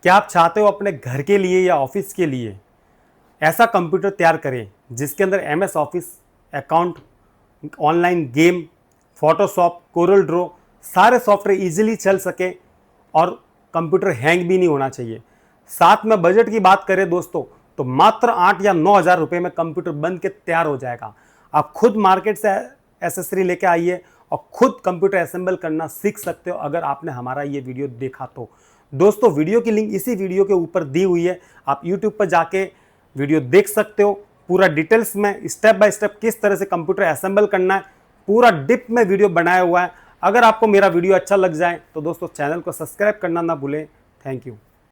क्या आप चाहते हो अपने घर के लिए या ऑफिस के लिए ऐसा कंप्यूटर तैयार करें जिसके अंदर MS office, account, online game, Photoshop, Corel Draw सारे सॉफ्टवेयर इजीली चल सके और कंप्यूटर हैंग भी नहीं होना चाहिए। साथ में बजट की बात करें दोस्तों तो मात्र 8 या 9 हज़ार रुपये में कंप्यूटर बन के तैयार हो जाएगा। आप खुद मार्केट से एसेसरी लेके आइए और खुद कंप्यूटर असेंबल करना सीख सकते हो अगर आपने हमारा ये वीडियो देखा तो। दोस्तों वीडियो की लिंक इसी वीडियो के ऊपर दी हुई है, आप यूट्यूब पर जाके वीडियो देख सकते हो। पूरा डिटेल्स में स्टेप बाय स्टेप किस तरह से कंप्यूटर असेंबल करना है पूरा डिप में वीडियो बनाया हुआ है। अगर आपको मेरा वीडियो अच्छा लग जाए तो दोस्तों चैनल को सब्सक्राइब करना ना भूलें। Thank you.